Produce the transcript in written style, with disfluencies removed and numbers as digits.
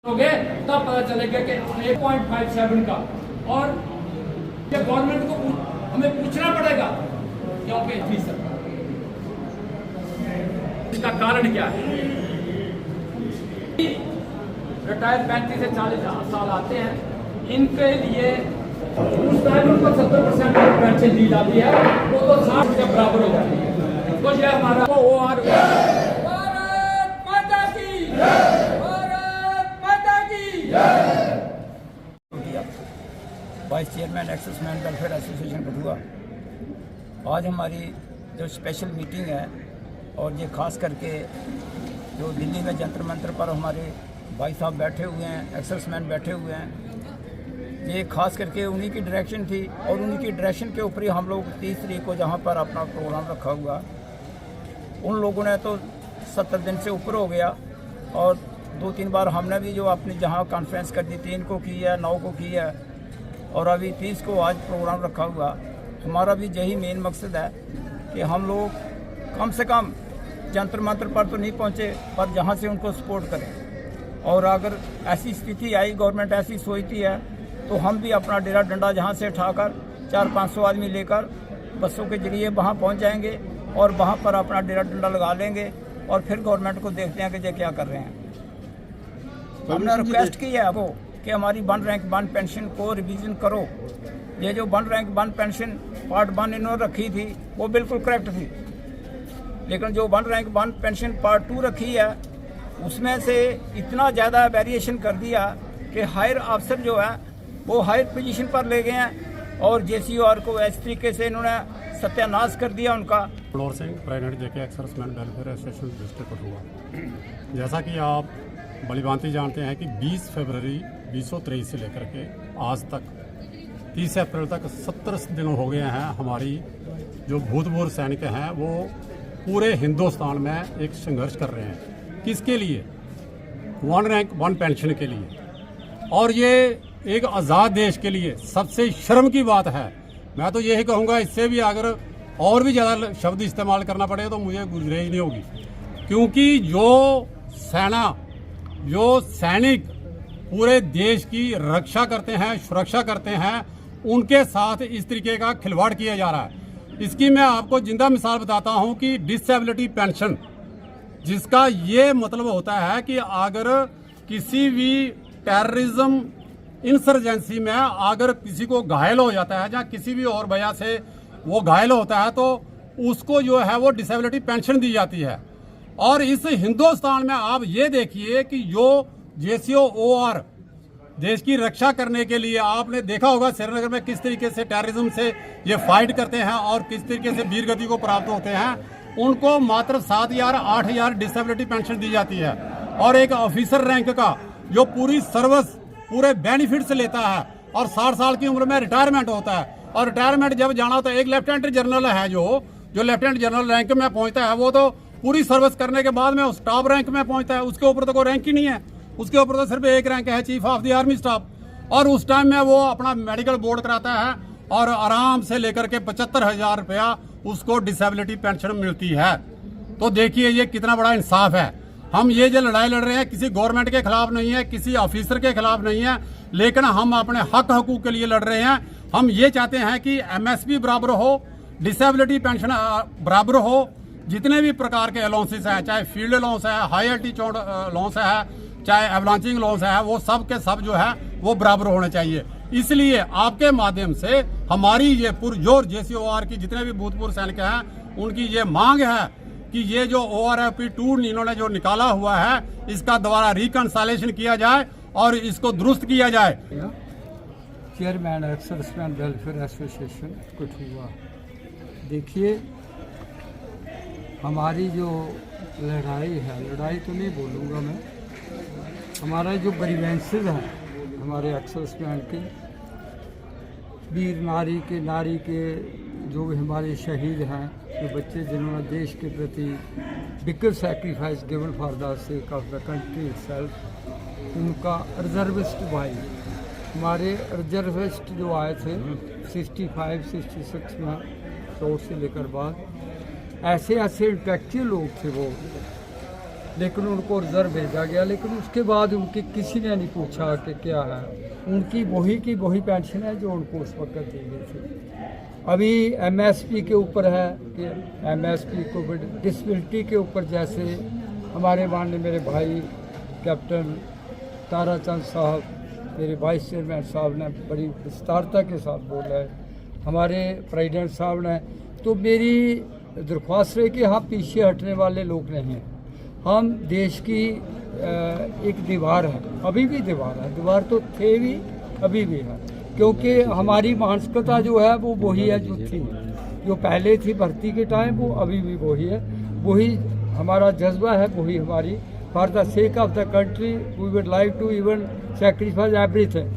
होगे तब पता चलेगा कि 1.57 का। और ये गवर्नमेंट को हमें पूछना पड़ेगा क्यों पे फीस, इसका कारण क्या है। रिटायर 35 से 40 साल आते हैं, इनके लिए उस टाइम उनको 70% पेंशन दी जाती है, वो तो 60 के बराबर हो जाती है। तो ये हमारा OR vice chairman exservicemen welfare association Kathua. आज हमारी जो स्पेशल मीटिंग है और ये खास करके जो दिल्ली में जंतर मंतर पर हमारे भाई साहब बैठे हुए हैं, एक्सेसमैन बैठे हुए हैं, ये खास करके उन्हीं की डायरेक्शन थी और उन्हीं की डायरेक्शन के ऊपर ही हम लोग 30 तारीख को जहाँ पर अपना प्रोग्राम रखा हुआ, उन लोगों ने तो 70 दिन से ऊपर हो गया और 2-3 बार हमने भी जो अपनी जहाँ कॉन्फ्रेंस कर दी, 3 को की है, 9 को की है और अभी 30 को आज प्रोग्राम रखा हुआ। हमारा भी यही मेन मकसद है कि हम लोग कम से कम जंतर मंतर पर तो नहीं पहुँचे पर जहाँ से उनको सपोर्ट करें। और अगर ऐसी स्थिति आई, गवर्नमेंट ऐसी सोचती है तो हम भी अपना डेरा डंडा जहाँ से उठाकर 400-500 आदमी लेकर बसों के जरिए वहाँ पहुँच जाएंगे और वहाँ पर अपना डेरा डंडा लगा लेंगे और फिर गवर्नमेंट को देखते हैं कि ये क्या कर रहे हैं। हमने रिक्वेस्ट की है वो कि हमारी 1 रैंक 1 पेंशन को रिवीजन करो। ये जो 1 रैंक 1 पेंशन पार्ट 1 इन्होंने रखी थी वो बिल्कुल करेक्ट थी, लेकिन जो 1 रैंक 1 पेंशन पार्ट 2 रखी है उसमें से इतना ज़्यादा वेरिएशन कर दिया कि हायर अफसर जो है वो हायर पोजीशन पर ले गए हैं और JCOR को इस तरीके से इन्होंने सत्यानाश कर दिया उनका। Manohar Singh, president JK exservicemen welfare association district Kathua. जैसा कि आप भलीभांति जानते हैं कि 20 फरवरी 2023 से लेकर के आज तक 30 अप्रैल तक 70 दिन हो गए हैं। हमारी जो भूतपूर्व सैनिक हैं वो पूरे हिंदुस्तान में एक संघर्ष कर रहे हैं। किसके लिए? 1 रैंक 1 पेंशन के लिए। और ये एक आज़ाद देश के लिए सबसे शर्म की बात है। मैं तो यही कहूँगा, इससे भी अगर और भी ज़्यादा शब्द इस्तेमाल करना पड़े तो मुझे गुरेज नहीं होगी, क्योंकि जो सैनिक पूरे देश की रक्षा करते हैं, सुरक्षा करते हैं, उनके साथ इस तरीके का खिलवाड़ किया जा रहा है। इसकी मैं आपको जिंदा मिसाल बताता हूं कि डिसेबिलिटी पेंशन, जिसका ये मतलब होता है कि अगर किसी भी टेररिज्म इंसर्जेंसी में अगर किसी को घायल हो जाता है या किसी भी और वजह से वो घायल होता है तो उसको जो है वो डिसेबिलिटी पेंशन दी जाती है। और इस हिंदुस्तान में आप ये देखिए कि जो JCOR देश की रक्षा करने के लिए, आपने देखा होगा श्रीनगर में किस तरीके से टेररिज्म से ये फाइट करते हैं और किस तरीके से वीरगति को प्राप्त होते हैं, उनको मात्र 7,000-8,000 डिसेबिलिटी पेंशन दी जाती है। और एक ऑफिसर रैंक का जो पूरी सर्विस पूरे बेनिफिट्स लेता है और 60 साल की उम्र में रिटायरमेंट होता है, और रिटायरमेंट जब जाना होता है, एक लेफ्टिनेंट जनरल है जो लेफ्टिनेंट जनरल रैंक में पहुंचता है, वो तो पूरी सर्विस करने के बाद में उस टॉप रैंक में पहुंचता है। उसके ऊपर तो कोई रैंक ही नहीं है, उसके ऊपर तो सिर्फ एक रैंक है, chief of the army staff. और उस टाइम में वो अपना मेडिकल बोर्ड कराता है और आराम से लेकर के 75,000 रुपया उसको डिसेबिलिटी पेंशन मिलती है। तो देखिए ये कितना बड़ा इंसाफ है। हम ये जो लड़ाई लड़ रहे हैं किसी गवर्नमेंट के खिलाफ नहीं है, किसी ऑफिसर के खिलाफ नहीं है, लेकिन हम अपने हक हकूक के लिए लड़ रहे हैं। हम ये चाहते हैं कि MSP बराबर हो, डिसेबिलिटी पेंशन बराबर हो, जितने भी प्रकार के अलाउंसेस हैं, चाहे फील्ड अलाउंस है, हाई एल्टीट्यूड अलाउंस है, चाहे एवलांचिंग अलाउंस है, वो सब के सब जो है वो बराबर होने चाहिए। इसलिए आपके माध्यम से हमारी ये पुरजोर JCOR की जितने भी भूतपूर्व सैनिक हैं उनकी ये मांग है कि ये जो ORFP 2 इन्होंने जो निकाला हुआ है इसका दोबारा रिकंसाइलेशन किया जाए और इसको दुरुस्त किया जाए। Chairman exservicemen welfare association Kathua. देखिए, हमारी जो लड़ाई है, लड़ाई तो नहीं बोलूँगा मैं, हमारा जो ग्रीवेंसेस हैं हमारे एक्सेसमैन के, वीर नारी के जो भी हमारे शहीद हैं, जो बच्चे जिन्होंने देश के प्रति bigger sacrifice given for the sake of the country itself, उनका रिजर्विस्ट भाई, हमारे रिजर्विस्ट जो आए थे 65-66 में, 100 से लेकर बाद, ऐसे इंटेलेक्चुअल लोग थे वो लेकिन उनको रिजर्व भेजा गया, लेकिन उसके बाद उनकी किसी ने नहीं पूछा कि क्या है। उनकी वही की वही पेंशन है जो उनको उस वक्त दी गई थी। अभी एमएसपी के ऊपर है कि एमएसपी को डिसेबिलिटी के ऊपर, जैसे हमारे माननीय मेरे भाई कैप्टन ताराचंद साहब, मेरे वाइस चेयरमैन साहब ने बड़ी विस्तारता के साथ बोला है, हमारे प्रेसिडेंट साहब ने। तो मेरी दरख्वास्त है कि हम पीछे हटने वाले लोग नहीं हैं। हम देश की एक दीवार है, अभी भी दीवार है, दीवार तो थे भी अभी भी है, क्योंकि हमारी मानसिकता जो है वो वही है जो थी, जो पहले थी भर्ती के टाइम, वो अभी भी वही है। वही हमारा जज्बा है, वही हमारी for the sake of the country we would like to even sacrifice everything.